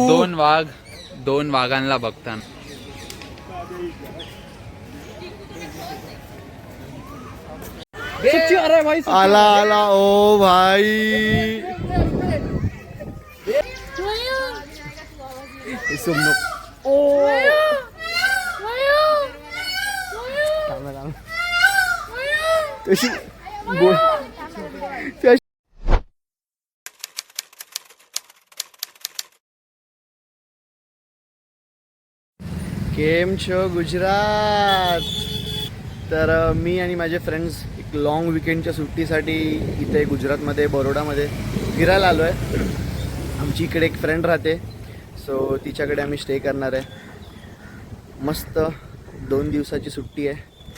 दोन वाघांना बघताना अरे भाई आला आला ओ भाई तशी केम छो गुजरात. तर मी आणि माझे फ्रेंड्स एक लॉंग विकेंडच्या सुट्टीसाठी इथे गुजरातमध्ये बरोडामध्ये फिरायला आलो आहे. आमची इकडे एक फ्रेंड राहते, सो तिच्याकडे आम्ही स्टे करणार आहे. मस्त 2 दिवसाची सुट्टी आहे,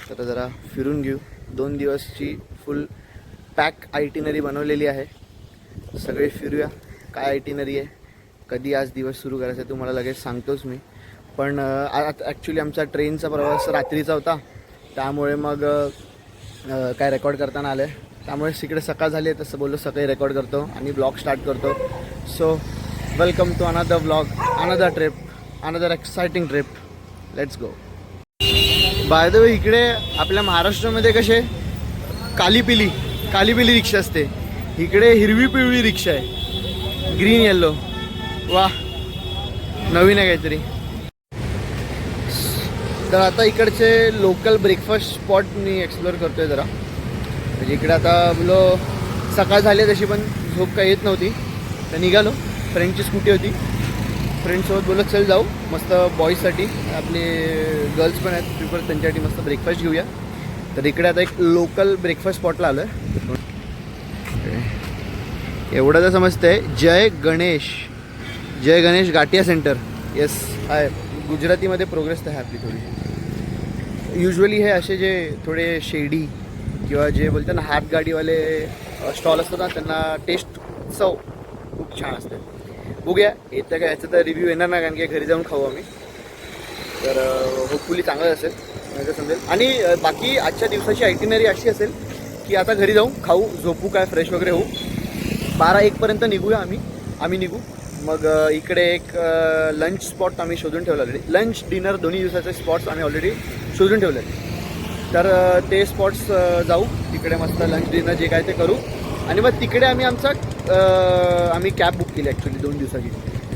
तर जरा फिरून घेऊ. 2 दिवसची फुल पॅक आयटिनरी बनवलेली आहे. सगळे फिरूया. काय आयटिनरी आहे, कधी आज दिवस सुरू करायचा आहे तुम्हाला लगेच सांगतोच मी. पण ॲक्च्युली आमचा ट्रेनचा प्रवास रात्रीचा होता, त्यामुळे मग काय रेकॉर्ड करताना आलं आहे. त्यामुळे तिकडे सकाळ झाली आहे, तसं बोललो सकाळी रेकॉर्ड करतो आणि ब्लॉग स्टार्ट करतो. So welcome to another blog, another trip, another exciting trip. Let's go. By the way, इकडे आपल्या महाराष्ट्रामध्ये कसे काली पिली रिक्षा असते, इकडे हिरवी पिवळी रिक्षा आहे, ग्रीन येल्लो. वा, नवीन आहे काहीतरी. तर आता इकडचे लोकल ब्रेकफास्ट स्पॉट मी एक्सप्लोअर करतो आहे जरा. म्हणजे इकडे आता बोलो सकाळ झाली तशी पण झोप काही येत नव्हती, तर निघालो. फ्रेंडची स्कूटी होती, फ्रेंडसोबत बोलत चल जाऊ मस्त बॉईजसाठी, आपले गर्ल्स पण आहेत प्रिफर, त्यांच्यासाठी मस्त ब्रेकफास्ट घेऊया. तर इकडे आता एक लोकल ब्रेकफास्ट स्पॉटला आलो आहे. एवढं तर समजतंय, जय गणेश गाठिया सेंटर. येस आहे. गुजरातीमध्ये प्रोग्रेस तर आहे आपली थोडी. युजली हे असे जे थोडे शेडी किंवा जे बोलतात ना हातगाडीवाले स्टॉल असतात ना, त्यांना टेस्ट चव खूप छान असते. बघूया येतं काय, याचं तर रिव्ह्यू येणार नाही, कारण की घरी जाऊन खाऊ आम्ही. तर होपफुली चांगलं असेल, म्हणजे समजेल. आणि बाकी आजच्या दिवसाची आयटिनरी अशी असेल की आता घरी जाऊ, खाऊ, झोपू, काय फ्रेश वगैरे होऊ. 12-1 पर्यंत निघूया आम्ही निघू. मग इकडे एक लंच स्पॉट आम्ही शोधून ठेवला ऑलरेडी. लंच डिनर दोन्ही दिवसाचे स्पॉट्स आम्ही ऑलरेडी शोधून ठेवले. तर ते स्पॉट्स जाऊ, तिकडे मस्त लंच डिनर जे काय ते करू. आणि मग तिकडे आम्ही कॅब बुक केली ॲक्च्युली 2 दिवसाची.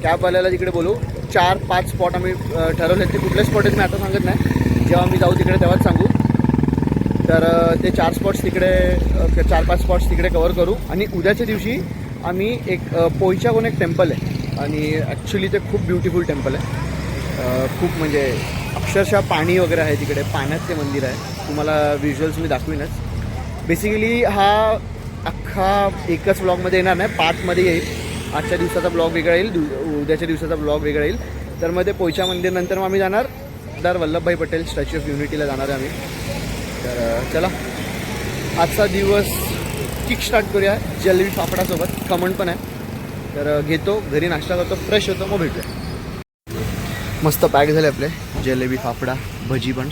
कॅबवाल्याला तिकडे बोलू. 4-5 स्पॉट आम्ही ठरवले. ते कुठले स्पॉट आहेत मी आता सांगत नाही, जेव्हा आम्ही जाऊ तिकडे तेव्हाच सांगू. तर ते 4 स्पॉट्स तिकडे 4-5 स्पॉट्स तिकडे कवर करू. आणि उद्याच्या दिवशी आम्ही एक पोईचागोन एक टेम्पल आहे, आणि ॲक्च्युली ते खूप ब्युटिफुल टेम्पल आहे. खूप म्हणजे अक्षरशः पाणी वगैरे आहे तिकडे, पाण्यात ते मंदिर आहे. तुम्हाला व्हिज्युअल्स मी दाखवीनच. बेसिकली हा अख्खा एकच ब्लॉगमध्ये येणार नाही, पार्टमध्ये येईल. आजच्या दिवसाचा ब्लॉग वेगळा येईल, उद्याच्या दिवसाचा ब्लॉग वेगळा येईल. तर मग ते पोईचा मंदिर नंतर मग आम्ही जाणार सरदार वल्लभभाई पटेल स्टॅच्यू ऑफ युनिटीला जाणार आहे आम्ही. तर चला आजचा दिवस किक स्टार्ट करूया जलेबी फाफडासोबत. खमण पण आहे, तर घेतो, घरी नाश्ता करतो, फ्रेश होतो, मग भेटूया. मस्त पॅक झाले आपले जलेबी फाफडा, भजी पण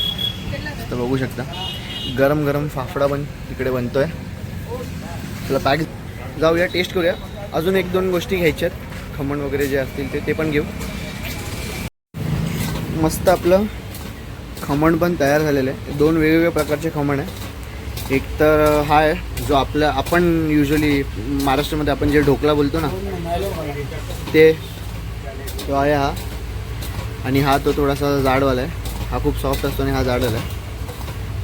तर बघू शकता. गरम गरम फाफडा पण इकडे बनतो आहे. चला पॅक जाऊया, टेस्ट करूया. अजून 1-2 गोष्टी घ्यायच्या आहेत, खमण वगैरे जे असतील ते पण घेऊ. मस्त आपलं खमण पण तयार झालेलं आहे. 2 वेगवेगळ्या प्रकारचे खमण आहे. एक तर हा आहे जो आपण युजली महाराष्ट्रामध्ये आपण जे ढोकळा बोलतो ना, ते तो आहे हा. आणि हा तो थोडासा जाडवाला आहे, हा खूप सॉफ्ट असतो आणि हा जाडवाला आहे.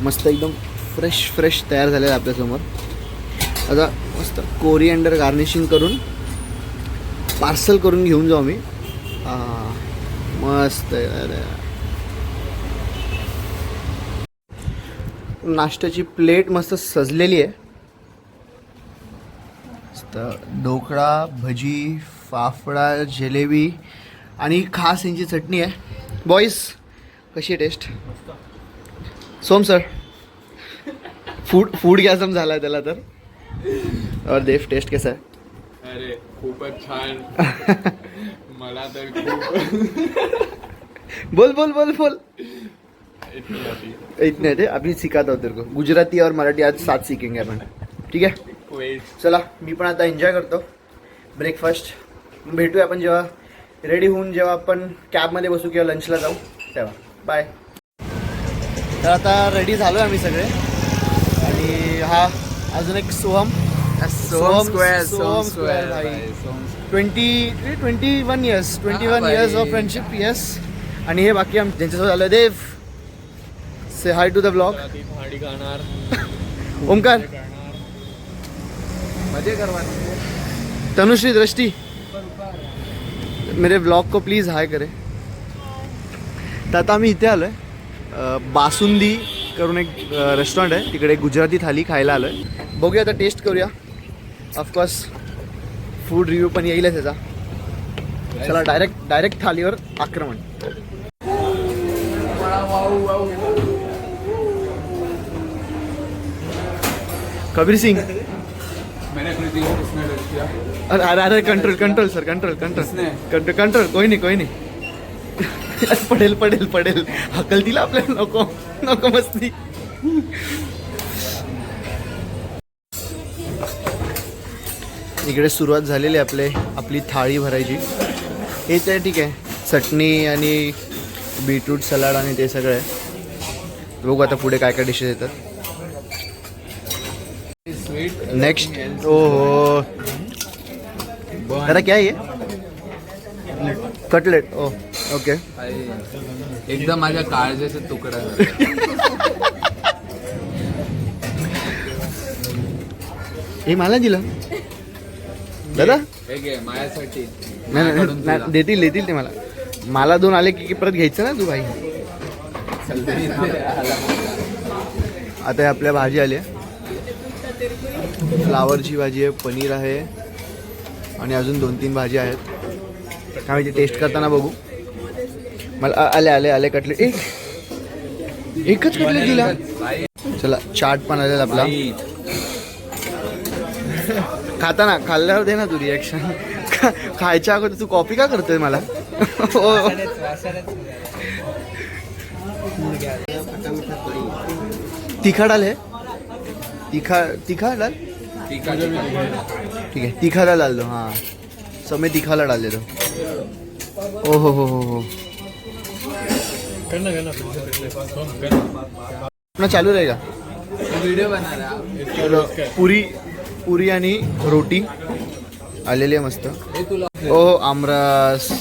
मस्त एकदम फ्रेश तयार झालेला आहे आपल्यासमोर. आता मस्त कोरिएंडर गार्निशिंग करून पार्सल करून घेऊन जाऊ आम्ही. मस्त आहे. नाश्त्याची प्लेट मस्त सजलेली आहे. मस्त ढोकळा, भजी, फाफडा, जलेबी आणि खास यांची चटणी आहे. बॉईज कशी आहे टेस्ट? सोम सर फूड गॅसम झाला आहे त्याला. तर और देव टेस्ट कसा आहे? अरे खूपच छान. मला तर खूप बोल इतने थे. अभी सिखाता हूँ तेरे को. गुजराती और मराठी आज साथ सीखेंगे अपन, ठीक आहे? चला मी पण आता एन्जॉय करतो ब्रेकफास्ट. भेटूया आपण जेव्हा रेडी होऊन जेव्हा आपण कॅबमध्ये बसू किंवा लंचला जाऊ तेव्हा. बाय. तर आता रेडी झालो आम्ही सगळे आणि हा अजून एक सोहम स्क्वेअर भाई 21 इयर्स ऑफ फ्रेंडशिप. येस. आणि हे बाकी ज्यांच्यासोबत आलं देव. से हाय टू द ब्लॉग. ओमकार मजे करवाना. तनुश्री दृष्टि मेरे ब्लॉग को प्लीज हाय करे. तर आता आम्ही इथे आलोय बासुंदी करून एक रेस्टॉरंट आहे तिकडे गुजराती थाली खायला आलोय. बघूया आता टेस्ट करूया. ऑफकोर्स फूड रिव्ह्यू पण येईलच त्याचा. चला डायरेक्ट थालीवर आक्रमण. कबीर सिंग. मैंने प्रीति को किसने टच किया? अरे कंट्रोल सर कंट्रोल कोई नहीं पडेल हकल दिला आपल्याला. नको मस्ती. इकडे सुरुवात झालेली आहे आपली थाळी भरायची. हे तर ठीक आहे. चटणी आणि बीटरूट सलाड आणि ते सगळं आहे. बघू आता पुढे काय काय डिशेस येतात. नेक्स्ट. ओहो दादा क्या आहे कटलेट. ओ ओके. एकदम माझ्या काळजाचा तुकडा. हे मला दिलं दादा. हे घे माझ्यासाठी. नाही देतील ते मला 2 आले की परत घ्यायचं ना तू भाई. आता हे आपल्या भाजी आली आहे. फ्लावरची भाजी आहे, पनीर आहे आणि अजून 2-3 भाज्या आहेत. काय माहिती टेस्ट करताना बघू. मला आले कटलेट. एकच कटलेट दिला. चला चाट पण आलेला आपला. खाल्ल्यावर दे ना तू रिॲक्शन. खायच्या अगोदर तू कॉपी का करतोय मला. तिखट आले. तीखा डाल. ठीक है तीखा डाल दो. हाँ सब में तीखा डाल दे दो. ओ हो अपना चालू रहेगा. व्हिडिओ बना रहा. पुरी आणि रोटी आलेली आहे मस्त. ओ आमरस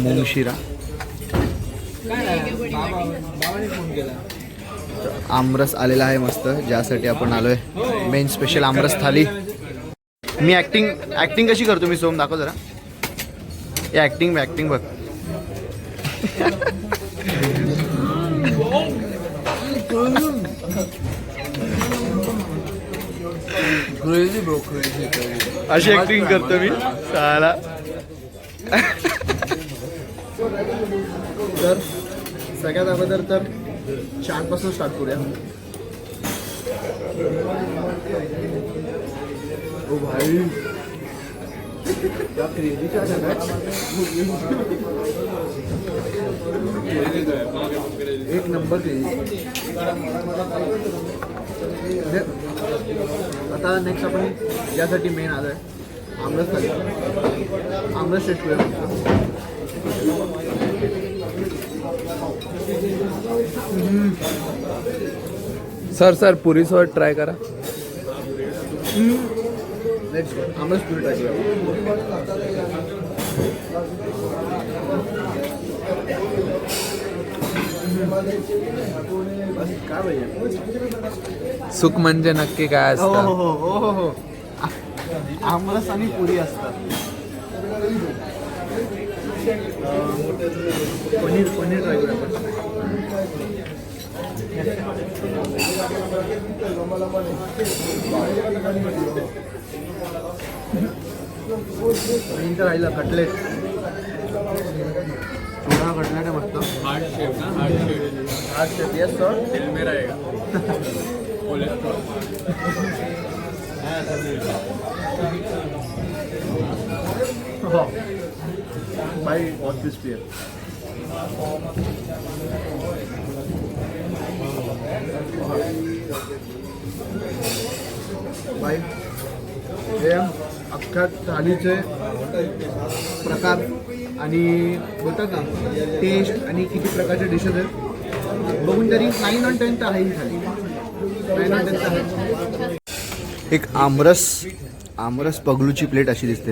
मूग शिरा. आमरस आलेला आहे मस्त ज्यासाठी आपण आलोय. मेन स्पेशल आमरस थाली. मी ऍक्टिंग कशी करतो मी सोम दाखव जरा. हे ऍक्टिंग बघ. अशी ऍक्टिंग करतो मी साला. तर सगळ्यात अगोदर तर चाटपासून स्टार्ट करूया. ओ भाई क्या क्रेजी चाट है. एक नंबर क्रेजी. आता नेक्स्ट आपण यासाठी मेन आलोय आमरस थाली. आमरस टेस्ट करूया. सर पुरी सोबत ट्राय करा. Let's go. Aamras puri try करूया. काय पाहिजे. सुख म्हणजे नक्की काय असतं. हो आमरस आणि पुरी असतात. पनीर ट्राय करूया आपण. पनीर राहिला. कटलेट चुरा कटलेट आहे मस्त. Heart shape. Yes sir. दिल में रहेगा. Bye office pier. बाय हे अख्ख्या थालीचे प्रकार आणि बोलतात ना टेस्ट आणि किती प्रकारचे डिशेस आहेत बघून तरी 9 on 10 तर आहे ही खाली. 9 on 10 तर आहे. एक आमरस पगलूची प्लेट अशी दिसते.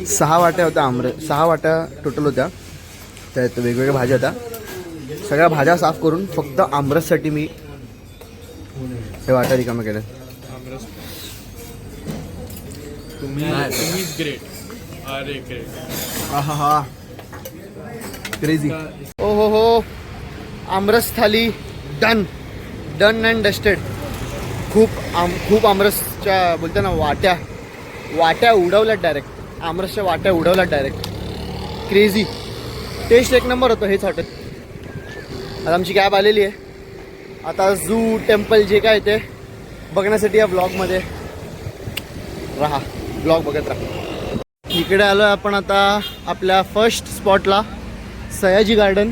6 वाट्या होत्या 6 वाट्या टोटल होत्या. त्यात वेगवेगळ्या भाज्या होत्या. सगळ्या भाज्या साफ करून फक्त आमरससाठी मी हे वाट्या रिकाम्या केल्या. तुम्हीच ग्रेट. अरे ग्रेट. हा क्रेझी. ओ हो आमरस थाली डन अँड डस्टेड. खूप आमरसच्या बोलते ना वाट्या उडवल्यात डायरेक्ट. आमरसच्या वाट्या उडवल्यात डायरेक्ट. क्रेझी टेस्ट एक नंबर होतं. हेच हॉटेल. आता आमची कॅब आलेली आहे. आता झू टेम्पल जे काय ते बघण्यासाठी या ब्लॉगमध्ये राहा. ब्लॉग बघत राहा. इकडे आलो आहे आपण आता आपल्या फर्स्ट स्पॉटला सयाजी गार्डन.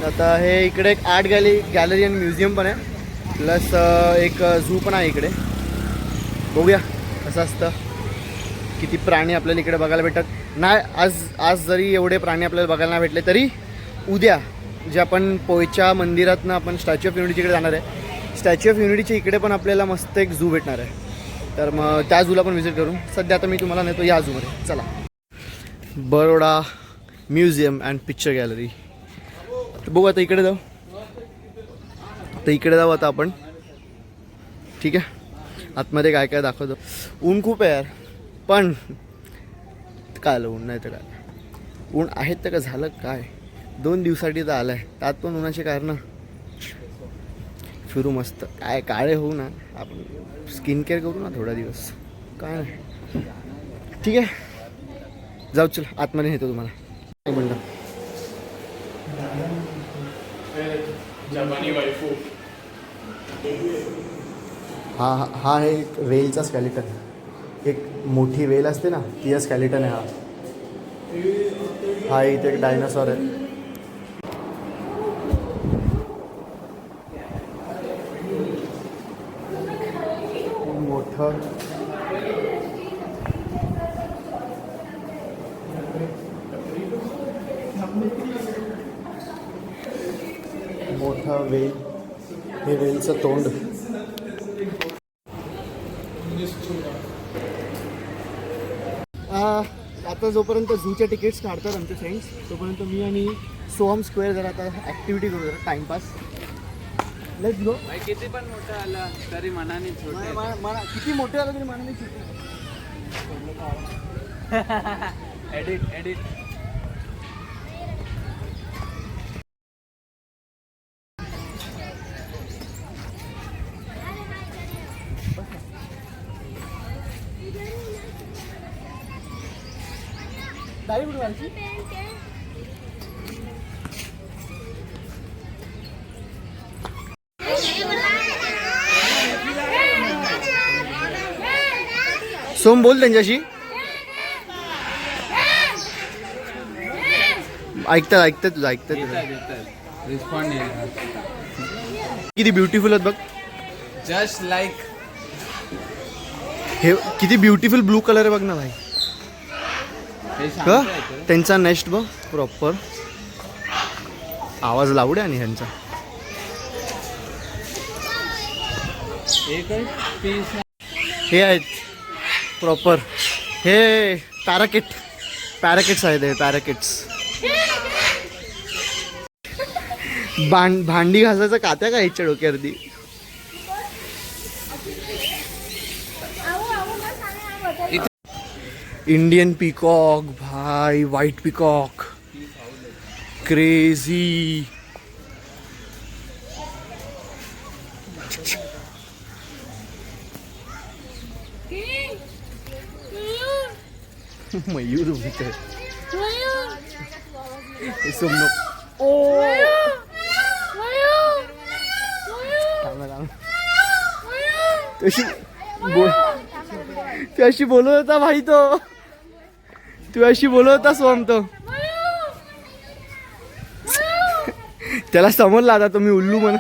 आता हे इकडे एक आर्ट गॅलरी आणि म्युझियम पण आहे. प्लस एक झू पण आहे इकडे. बघूया कसं असतं. किती प्राणी आपल्याला इकडे बघायला भेटतात. नाही आज जरी एवढे प्राणी आपल्याला बघायला नाही भेटले तरी उद्या जे आपण पोयच्या मंदिरातनं आपण स्टॅच्यू ऑफ युनिटीकडे जाणार आहे. स्टॅच्यू ऑफ युनिटीच्या इकडे पण आपल्याला मस्त एक झू भेटणार आहे. तर मग त्या झूला पण व्हिजिट करू. सध्या आता मी तुम्हाला नेतो या झूमध्ये. चला. Baroda museum and picture gallery. बघू आता इकडे जाऊ. आता आपण. ठीक आहे. आतमध्ये काय काय दाखवतो. ऊन खूप आहे यार. पण काय आलं ऊन नाही तर काय. ऊन आहेत तर का झालं काय. 2 दिवसासाठी तर आलं आहे. त्यात पण उन्हाचे कारण. फिरू मस्त. काय काळे होऊ ना. आपण स्किन केअर करू ना थोडा दिवस. काय नाही. ठीक आहे जाऊ. चल आतमध्ये नेतो तुम्हाला. काय म्हणलं. हा आहे एक वेलचा स्केलेटन. एक मोठी वेल असते ना ती स्केलेटन आहे. हा इथे एक डायनासॉर आहे. मोठा वेल. हे वेलचं तोंड. आता जोपर्यंत झूच्या तिकीट्स काढतात आमचे फ्रेंड्स तोपर्यंत मी आणि सोहम स्क्वेअर जरा आता ॲक्टिव्हिटी करू जरा टाइमपास. Let's go. किती पण मोठं आलं तरी मनाने छोटे. किती मोठे आलं तरी मनाने छोटे. एडिट. दाढी कुठे घालची. सोम बोल त्यांच्याशी. ऐकतात तुझं. रिस्पॉन्ड. किती ब्युटिफुल आहेत बघ. Just like. हे किती ब्युटिफुल ब्लू कलर आहे बघ ना भाई. त्यांचा नेस्ट बघ प्रॉपर. आवाज लावडे आणि ह्यांचा. हे आहेत प्रॉपर. हे पॅराकिट्स आहेत. हे पॅराकिट्स. भांडी घासायचं कात्या का ह्याच्या डोक्यावरती. इंडियन पीकॉक भाई. White peacock. क्रेझी. मयूर तू अशी बोलत होता भाई. तू अशी बोलत होता सोम. तो त्याला समजला आता तुम्ही उल्लू म्हणा.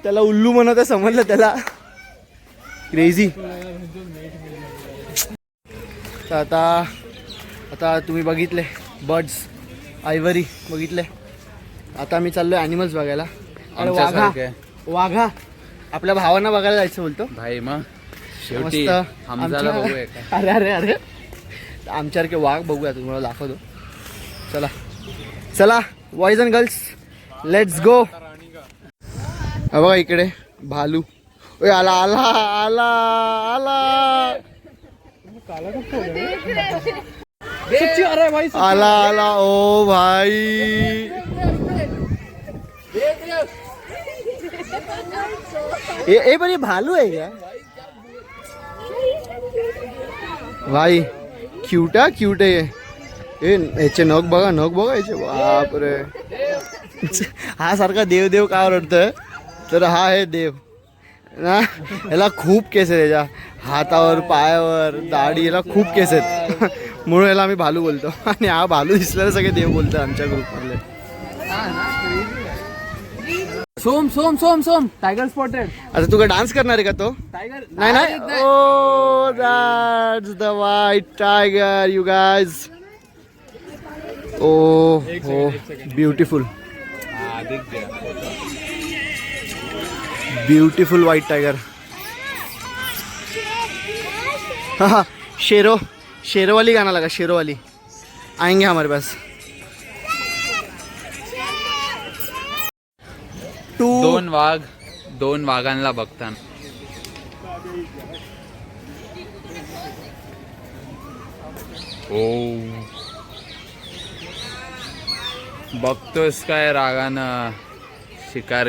त्याला उल्लू म्हणत समजलं त्याला. क्रेझी. आता आता तुम्ही बघितले बर्ड्स, आयव्हरी बघितले. आता आम्ही चाललोय ॲनिमल्स बघायला. अरे वाघा, आमच्यासारखे. वाघा आपल्या भावांना बघायला जायचं बोलतो. भाई मग शेवटी मस्त हमजाला आमच्या- बघूया का? अरे अरे अरे आमच्यासारखे वाघ बघूया, तुम्हाला दाखवतो. चला चला boys and girls, let's go. हा बघा इकडे भालू. ओय आला आला आला आला आला आला. ओ भाई ए पण हे भालू आहे का भाई? क्यूट आहे. ए याचे नख बघा, नख बघा याचे. बापरे. हा सारखा देव देव का ओरडतोय, तर हा आहे देव ना. याला खूप केस आहे, त्याच्या हातावर पायावर दाढी, याला खूप केस आहेत. म्हणून याला आम्ही भालू बोलतो. आणि हा भालू दिसल्यावर सगळे देव बोलतात आमच्या ग्रुपमधले. सोम सोम सोम सोम टायगर स्पॉटेड. आता तू काय डान्स करणार आहे का तो? टायगर नाही नाही. Oh that's the white tiger you guys. ओ हो ब्युटिफुल ब्युटिफुल व्हाईट टायगर. हाँ शेरोवाली गाना लगा, शेरोवाली आएंगे हमारे पास. दोन वाघांना बघताना. ओ बघतोस काय रागानं शिकार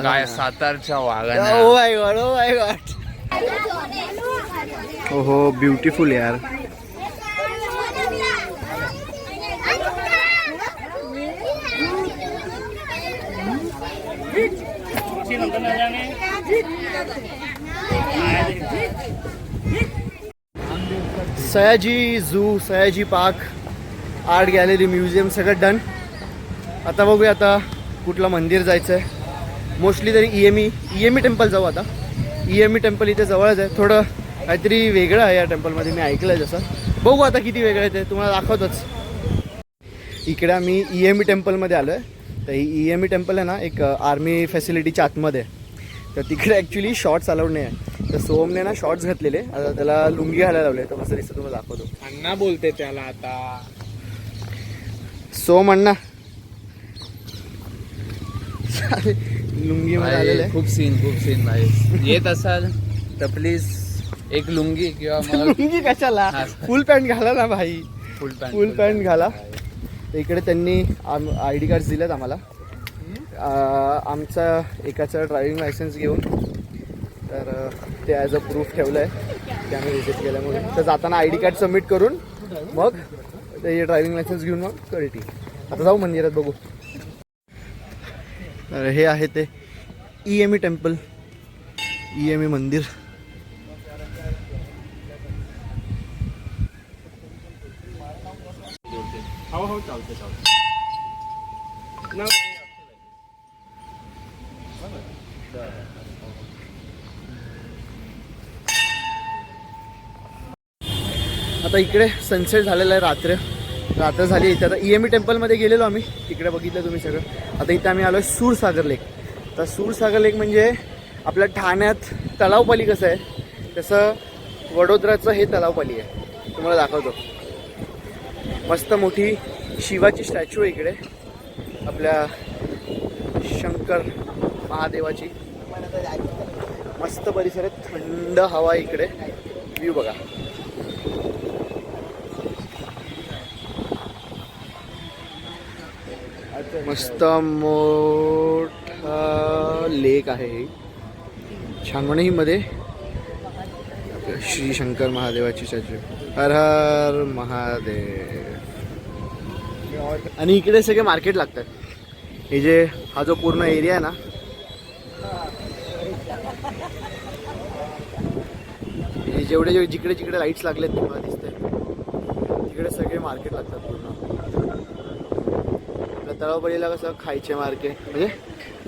काय सातारच्या वाघांना. Oh my god, oh my god. ओहो ब्युटिफुल यार. Sayaji zoo, Sayaji park, art gallery, museum सगळं डन. आता बघूया आता कुठलं मंदिर जायचं आहे. मोस्टली तरी ई एम ई टेम्पल जाऊ. आता ई टेम्पल इथे जवळच आहे. थोडं काहीतरी वेगळं आहे या टेम्पलमध्ये, मी ऐकलं आहे जसं. बघू आता किती वेगळं आहे ते तुम्हाला दाखवतोच. इकडे आम्ही ई टेम्पलमध्ये आलो आहे. तर ही ई टेम्पल आहे ना, एक आर्मी फॅसिलिटीच्या आतमध्ये आहे. तर तिकडे ॲक्च्युली शॉर्ट्स अलाउड नाही आहे. तर सोमने ना शॉर्ट्स घातलेले, आता त्याला लुंगी घालायला लावले. तर कसं दिसतं तुम्हाला दाखवतो. अण्णा बोलते त्याला आता. सोम अण्णा लुंगी मध्ये आलेले आहे. खूप सीन भाई. येत असाल तर प्लीज एक लुंगी किंवा मग लुंगी कशाला, फुल पॅन्ट घाला ना भाई. फुल पॅन्ट घाला. तर इकडे त्यांनी ID कार्ड्स दिलेत आम्हाला. आमचा एकाचं ड्रायव्हिंग लायसन्स घेऊन, तर ते ॲज अ प्रूफ ठेवलं आहे ते आम्ही व्हिजिट केल्यामुळे. तर जाताना ID कार्ड सबमिट करून मग ते ड्रायव्हिंग लायसन्स घेऊन मग करेटी. आता जाऊ मंदिरात बघू. तर हे आहे ते ई टेम्पल, ई मंदिर. हो चालते. आता इकडे सनसेट झालेला आहे. रात्र झाली. इथे आता ई टेम्पलमध्ये गेलेलो आम्ही, तिकडे बघितलं तुम्ही सगळं. आता इथे आम्ही आलो आहे सूरसागर लेक. तर सूरसागर लेक म्हणजे आपल्या ठाण्यात तलावपाली कसं आहे तसं वडोदराचं हे तलावपाली आहे. तुम्हाला दाखवतो. मस्त मोठी शिवाची स्टॅच्यू आहे इकडे, आपल्या शंकर महादेवाची. मस्त परिसर आहे, थंड हवा इकडे. व्ह्यू बघा. मस्त मोठा लेक आहे हे. छानवणी मध्ये श्री शंकर महादेवाची स्टॅच्यू. हर हर महादेव. आणि इकडे सगळे मार्केट लागतात. हे जे हा जो पूर्ण एरिया आहे ना, हे जेवढे जिकडे जिकडे लाईट्स लागलेत तुम्हाला दिसतंय, तिकडे सगळे मार्केट लागतात पूर्ण. तळावळीला कसं खायचे मार्केट म्हणजे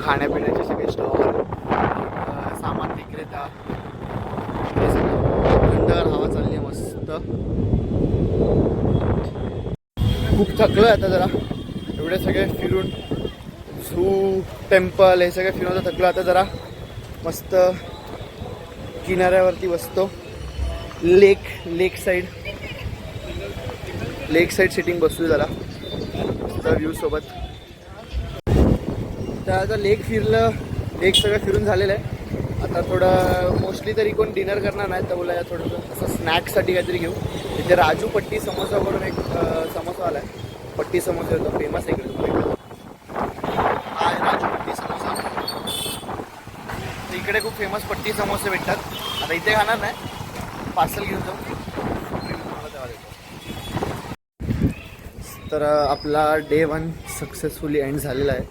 खाण्यापिण्याचे सगळे स्टॉल, सामान विक्रेता, हे सगळं थंडगार हवा चालली आहे मस्त. खूप थकलो आहे आता जरा, एवढे सगळे फिरून झू टेम्पल हे सगळे फिरून आता थकलो. आता जरा मस्त किनाऱ्यावरती बसतो, लेक साईड सिटिंग बसू जरा मस्त व्ह्यू सोबत. तर आता लेक सगळं फिरून झालेलं आहे. आता थोडं मोस्टली तरी कोण डिनर करणार नाही, तर बोला थोडंसं असं स्नॅक्ससाठी काहीतरी घेऊ. इथे राजू पट्टी समोसा करून एक समोसा आला आहे. पट्टी समोसा होतो, फेमस आहे इकडे. हा आहे राजू पट्टी समोसा. तर इकडे खूप फेमस पट्टी समोसे भेटतात. आता इथे खाणार नाही, पार्सल घेऊन जाऊ. तर आपला डे 1 सक्सेसफुली एंड झालेला आहे.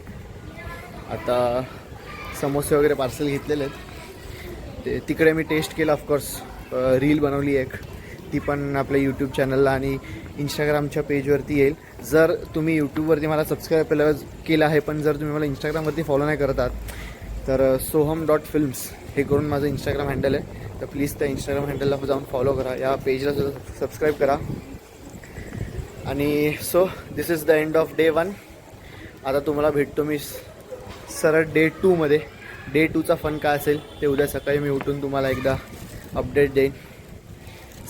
आता समोसे वगैरे पार्सल घेतलेले आहेत. ते तिकडे मी टेस्ट केलं, ऑफकोर्स रील बनवली एक, ती पण आपल्या यूट्यूब चॅनलला आणि इंस्टाग्रामच्या पेजवरती येईल. जर तुम्ही यूट्यूबवरती मला सबस्क्राईब केलं आहे, पण जर तुम्ही मला इंस्टाग्रामवरती फॉलो नाही करत आहात, तर soham.films हे करून माझं इंस्टाग्राम हँडल आहे. तर प्लीज त्या इंस्टाग्राम हँडलला जाऊन फॉलो करा, या पेजला सुद्धा सबस्क्राईब करा. आणि so this is the end of day 1. आता तुम्हाला भेटतो मी सरळ डे 2 मध्ये. डे 2चा फन काय असेल ते उद्या सकाळी मी उठून तुम्हाला एकदा अपडेट देईन.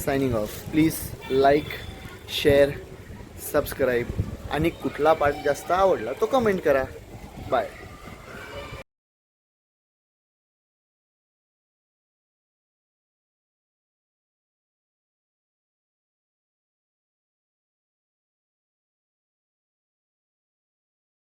Signing off. Please like, share, subscribe आणि कुठला पार्ट जास्त आवडला तो कमेंट करा. बाय.